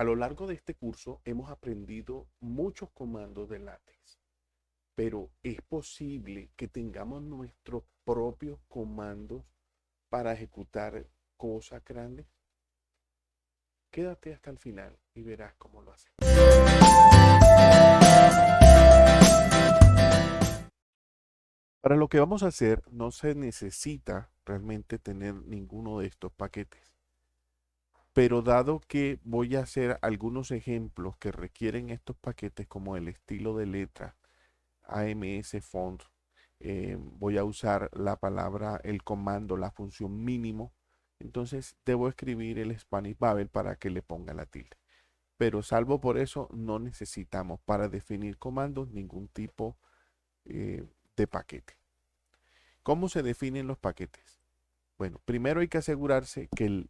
A lo largo de este curso hemos aprendido muchos comandos de látex, pero es posible que tengamos nuestros propios comandos para ejecutar cosas grandes. Quédate hasta el final y verás cómo lo hacemos. Para lo que vamos a hacer no se necesita realmente tener ninguno de estos paquetes. Pero dado que voy a hacer algunos ejemplos que requieren estos paquetes como el estilo de letra, AMS font, voy a usar la palabra, el comando, la función mínimo. Entonces debo escribir el Spanish Babel para que le ponga la tilde. Pero salvo por eso, no necesitamos para definir comandos ningún tipo de paquete. ¿Cómo se definen los paquetes? Bueno, primero hay que asegurarse que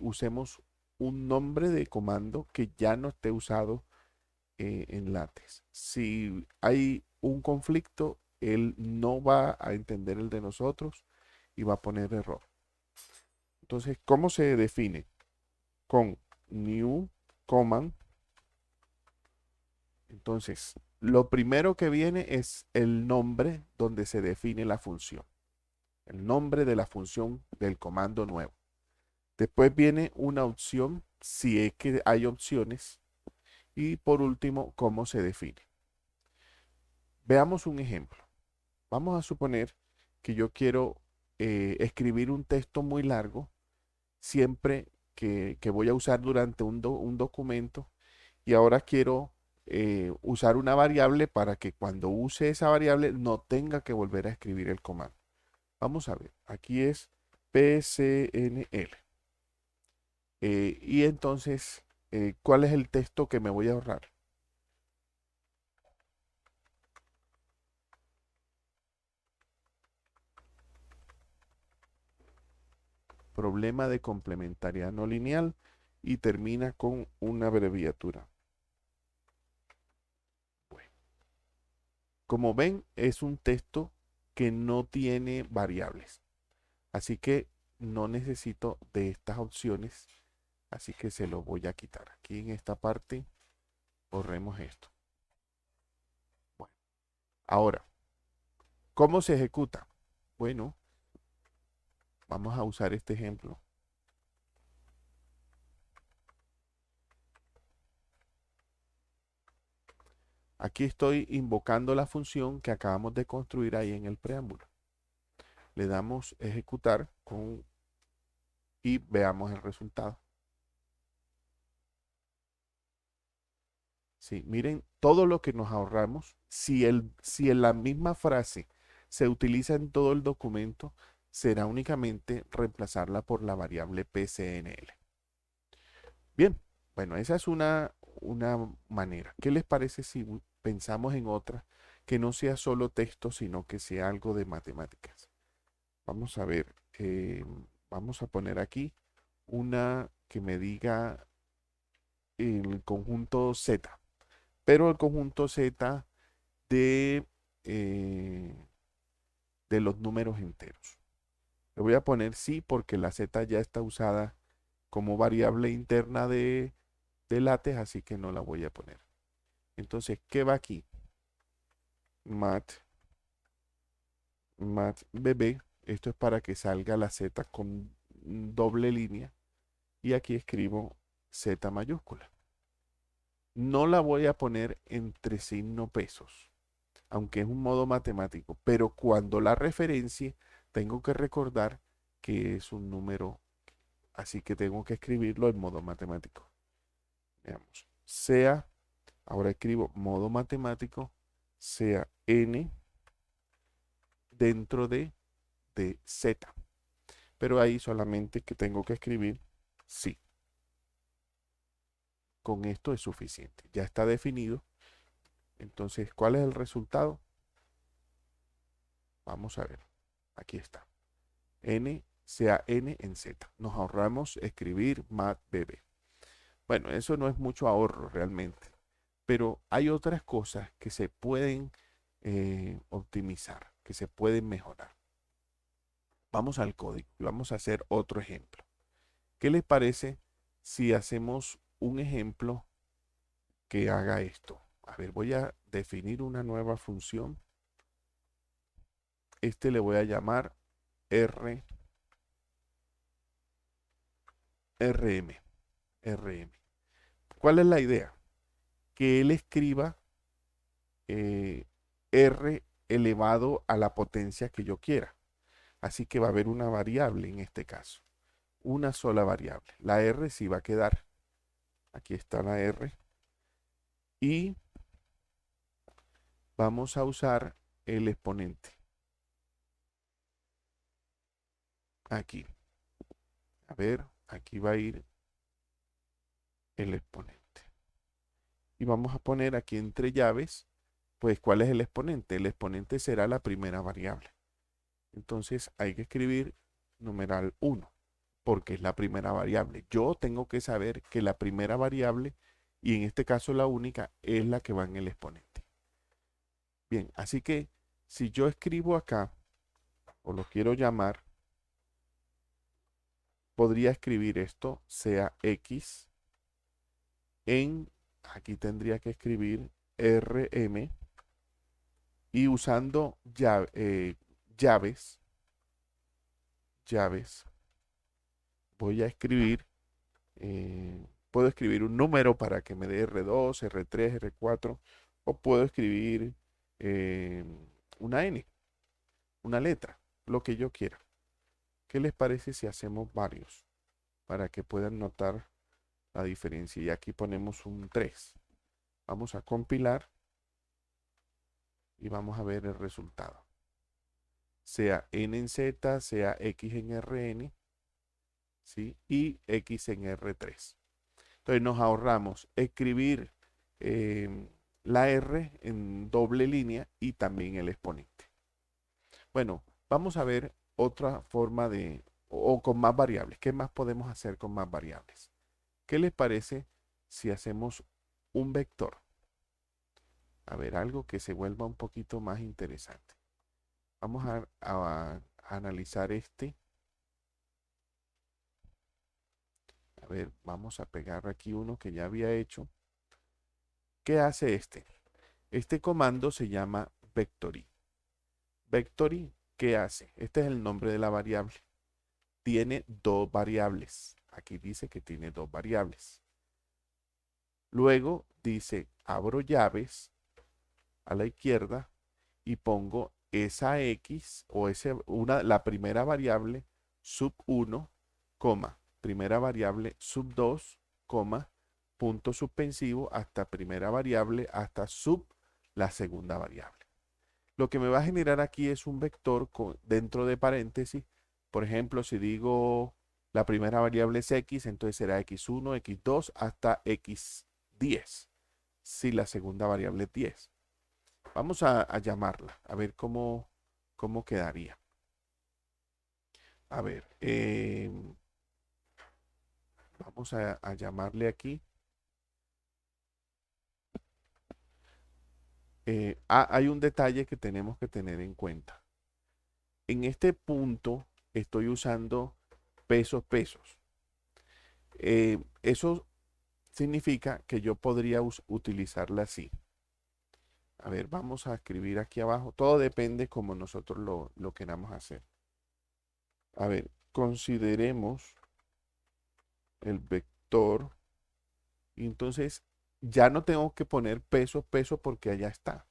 usemos un nombre de comando que ya no esté usado en látex. Si hay un conflicto, él no va a entender el de nosotros y va a poner error. Entonces, ¿cómo se define? Con new command. Entonces, lo primero que viene es el nombre donde se define la función. El nombre de la función del comando nuevo. Después viene una opción, si es que hay opciones. Y por último, cómo se define. Veamos un ejemplo. Vamos a suponer que yo quiero escribir un texto muy largo siempre que voy a usar durante un documento y ahora quiero usar una variable para que cuando use esa variable no tenga que volver a escribir el comando. Vamos a ver, aquí es pcnl. Y entonces, ¿cuál es el texto que me voy a ahorrar? Problema de complementariedad no lineal y termina con una abreviatura. Bueno, como ven, es un texto que no tiene variables. Así que no necesito de estas opciones. Así que se lo voy a quitar. Aquí en esta parte borremos esto. Bueno, ahora, ¿cómo se ejecuta? Bueno, vamos a usar este ejemplo. Aquí estoy invocando la función que acabamos de construir ahí en el preámbulo. Le damos ejecutar y veamos el resultado. Sí, miren todo lo que nos ahorramos. Si en la misma frase se utiliza en todo el documento, será únicamente reemplazarla por la variable PCNL. Bien, bueno, esa es una manera. ¿Qué les parece si pensamos en otra que no sea solo texto, sino que sea algo de matemáticas? Vamos a ver, vamos a poner aquí una que me diga el conjunto Z, pero el conjunto Z de, eh, de los números enteros. Le voy a poner sí porque la Z ya está usada como variable interna de látex, así que no la voy a poner. Entonces, ¿qué va aquí? Mat bebé. Esto es para que salga la Z con doble línea. Y aquí escribo Z mayúscula. No la voy a poner entre signo pesos, aunque es un modo matemático, pero cuando la referencie, tengo que recordar que es un número, así que tengo que escribirlo en modo matemático. Veamos, sea, ahora escribo modo matemático, sea n dentro de z, pero ahí solamente que tengo que escribir sí. Con esto es suficiente, ya está definido. Entonces, ¿cuál es el resultado? Vamos a ver, aquí está. N sea N en Z. Nos ahorramos escribir mat bebé. Bueno, eso no es mucho ahorro realmente, pero hay otras cosas que se pueden optimizar, que se pueden mejorar. Vamos al código y vamos a hacer otro ejemplo. ¿Qué les parece si hacemos un ejemplo que haga esto. A ver, voy a definir una nueva función. Este le voy a llamar RM. RM. ¿Cuál es la idea? Que él escriba eh, R elevado a la potencia que yo quiera. Así que va a haber una variable en este caso. Una sola variable. La R sí va a quedar. Aquí está la R. Y vamos a usar el exponente. Aquí. A ver, aquí va a ir el exponente. Y vamos a poner aquí entre llaves, pues, ¿cuál es el exponente? El exponente será la primera variable. Entonces hay que escribir numeral 1, porque es la primera variable. Yo tengo que saber que la primera variable, y en este caso la única, es la que va en el exponente. Bien, así que si yo escribo acá, o lo quiero llamar, podría escribir esto, sea X, aquí tendría que escribir RM, y usando llaves, voy a escribir, puedo escribir un número para que me dé R2, R3, R4, o puedo escribir eh, una N, una letra, lo que yo quiera. ¿Qué les parece si hacemos varios para que puedan notar la diferencia? Y aquí ponemos un 3. Vamos a compilar y vamos a ver el resultado. Sea N en Z, sea X en Rn, ¿sí? Y X en R3. Entonces nos ahorramos escribir la R en doble línea y también el exponente. Bueno, vamos a ver otra forma o con más variables. ¿Qué más podemos hacer con más variables? ¿Qué les parece si hacemos un vector? A ver, algo que se vuelva un poquito más interesante. Vamos a analizar este. A ver, vamos a pegar aquí uno que ya había hecho. ¿Qué hace este? Este comando se llama vectory. Vectory, ¿qué hace? Este es el nombre de la variable. Tiene dos variables. Aquí dice que tiene dos variables. Luego dice, abro llaves a la izquierda y pongo esa X o la primera variable sub 1, coma, primera variable sub 2, coma, punto suspensivo hasta primera variable hasta sub la segunda variable. Lo que me va a generar aquí es un vector dentro de paréntesis. Por ejemplo, si digo la primera variable es X, entonces será X1, X2 hasta X10, si la segunda variable es 10. Vamos a llamarla, a ver cómo quedaría. A ver, vamos a llamarle aquí. Hay un detalle que tenemos que tener en cuenta. En este punto estoy usando pesos. Eso significa que yo podría utilizarla así. A ver, vamos a escribir aquí abajo. Todo depende como nosotros lo queramos hacer. A ver, consideremos el vector. Y entonces ya no tengo que poner peso porque allá está.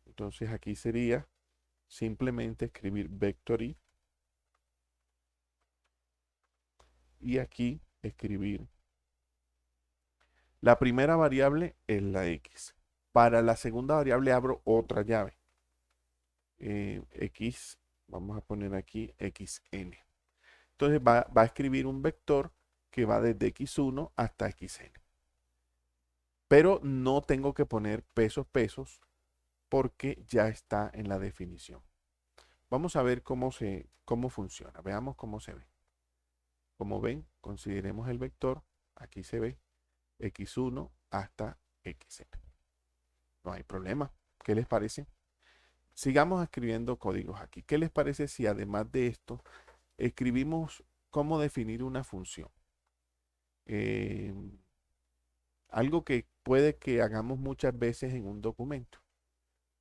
Entonces aquí sería simplemente escribir vectory y aquí escribir. La primera variable es la X. Para la segunda variable abro otra llave. X, vamos a poner aquí XN. Entonces va a escribir un vector que va desde X1 hasta XN. Pero no tengo que poner pesos porque ya está en la definición. Vamos a ver cómo funciona. Veamos cómo se ve. Como ven, consideremos el vector. Aquí se ve X1 hasta XN. No hay problema. ¿Qué les parece? Sigamos escribiendo códigos aquí. ¿Qué les parece si además de esto escribimos cómo definir una función? Algo que puede que hagamos muchas veces en un documento.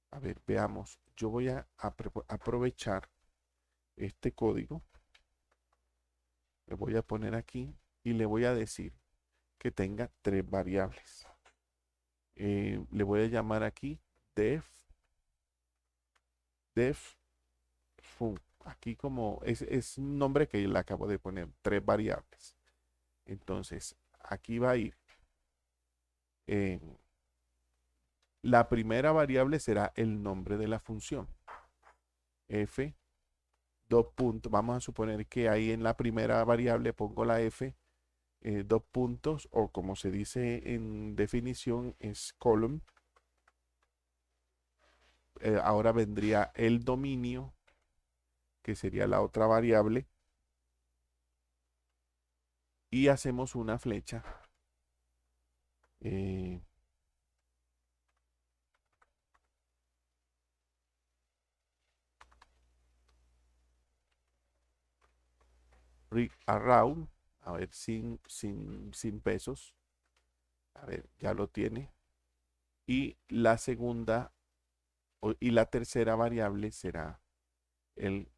A ver, veamos. Yo voy a aprovechar este código. Le voy a poner aquí y le voy a decir que tenga tres variables. Le voy a llamar aquí def fun. Aquí como es un nombre que le acabo de poner, tres variables. Entonces, aquí va a ir. eh, la primera variable será el nombre de la función. F, dos puntos. Vamos a suponer que ahí en la primera variable pongo la F, dos puntos, o como se dice en definición, es column. Ahora vendría el dominio, que sería la otra variable, y hacemos una flecha. eh, Around, a ver, sin pesos, a ver, ya lo tiene. Y la segunda y la tercera variable será el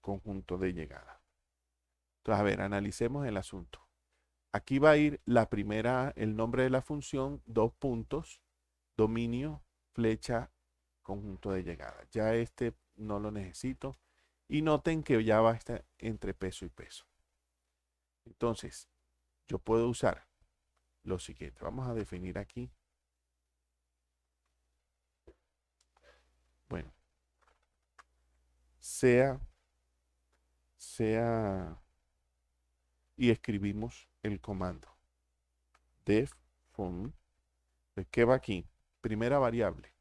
conjunto de llegada. Entonces, a ver, analicemos el asunto. Aquí va a ir la primera, el nombre de la función, dos puntos, dominio, flecha, conjunto de llegada. Ya este no lo necesito. Y noten que ya va a estar entre peso y peso. Entonces, yo puedo usar lo siguiente. Vamos a definir aquí. Bueno, sea, y escribimos el comando def fun. ¿Qué va aquí? Primera variable,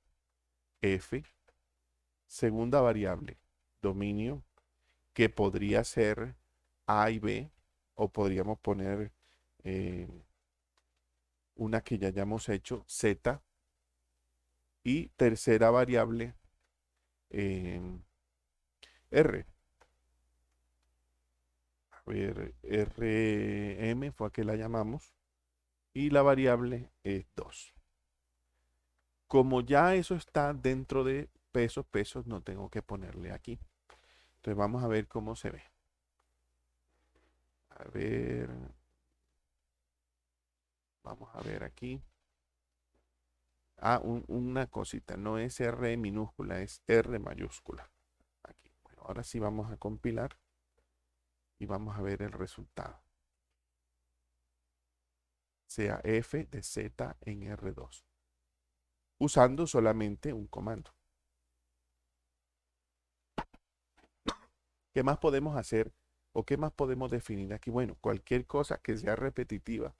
f. Segunda variable, dominio, que podría ser A y B, o podríamos poner eh, una que ya hayamos hecho, Z. Y tercera variable, R. A ver, RM fue a que la llamamos. Y la variable es 2. Como ya eso está dentro de pesos, no tengo que ponerle aquí. Entonces vamos a ver cómo se ve. A ver, vamos a ver aquí. Ah, una cosita, no es R minúscula, es R mayúscula. Aquí. Bueno, ahora sí vamos a compilar y vamos a ver el resultado. Sea F de Z en R2. Usando solamente un comando. ¿Qué más podemos hacer o qué más podemos definir aquí? Bueno, cualquier cosa que sea repetitiva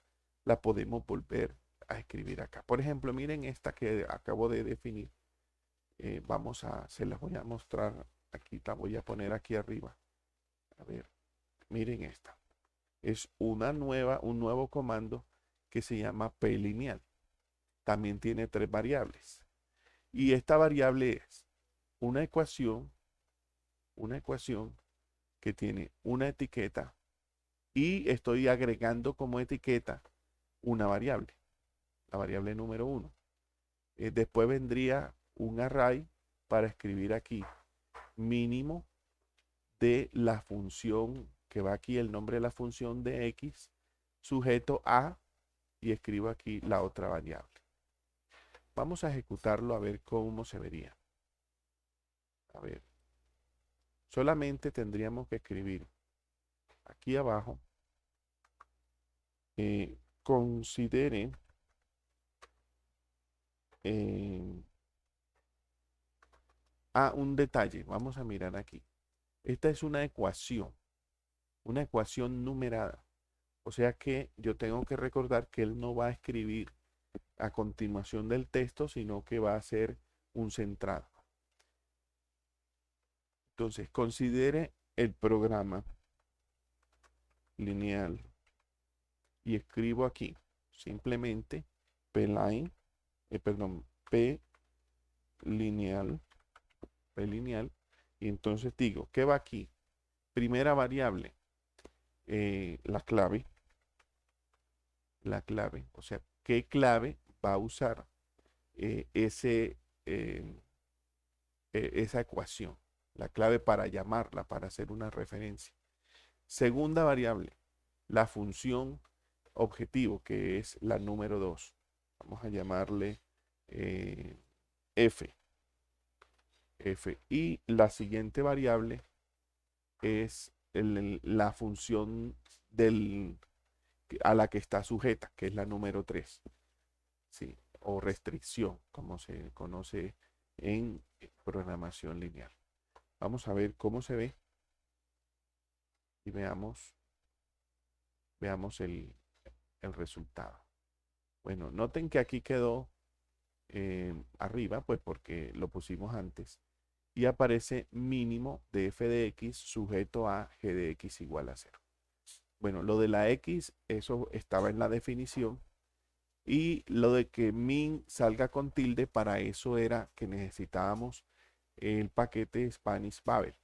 la podemos volver a escribir acá. Por ejemplo, miren esta que acabo de definir. Se las voy a mostrar aquí, la voy a poner aquí arriba. A ver, miren esta. Es un nuevo comando que se llamaplineal. También tiene tres variables. Y esta variable es una ecuación, una ecuación que tiene una etiqueta, y estoy agregando como etiqueta una variable, la variable número 1. Después vendría un array para escribir aquí mínimo de la función que va aquí, el nombre de la función de x, sujeto a, y escribo aquí la otra variable. Vamos a ejecutarlo a ver cómo se vería. A ver, solamente tendríamos que escribir aquí abajo, considere eh, un detalle. Vamos a mirar aquí. Esta es una ecuación numerada. O sea que yo tengo que recordar que él no va a escribir a continuación del texto, sino que va a ser un centrado. Entonces, considere el programa lineal y escribo aquí simplemente pline, perdón, p lineal, y entonces digo, ¿qué va aquí? Primera variable, la clave, o sea, qué clave va a usar eh, ese, eh, esa ecuación, la clave para llamarla, para hacer una referencia. Segunda variable, la función objetivo, que es la número 2. Vamos a llamarle eh, f. F. Y la siguiente variable es la función a la que está sujeta, que es la número 3, ¿sí? O restricción, como se conoce en programación lineal. Vamos a ver cómo se ve y veamos el resultado. Bueno, noten que aquí quedó arriba, pues porque lo pusimos antes, y aparece mínimo de f de x sujeto a g de x igual a 0. Bueno, lo de la x, eso estaba en la definición, y lo de que min salga con tilde, para eso era que necesitábamos el paquete Spanish Babel.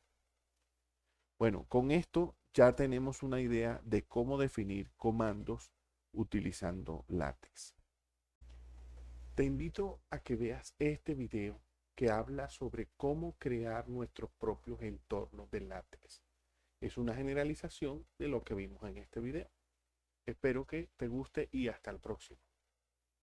Bueno, con esto ya tenemos una idea de cómo definir comandos utilizando LaTeX. Te invito a que veas este video que habla sobre cómo crear nuestros propios entornos de LaTeX. Es una generalización de lo que vimos en este video. Espero que te guste y hasta el próximo.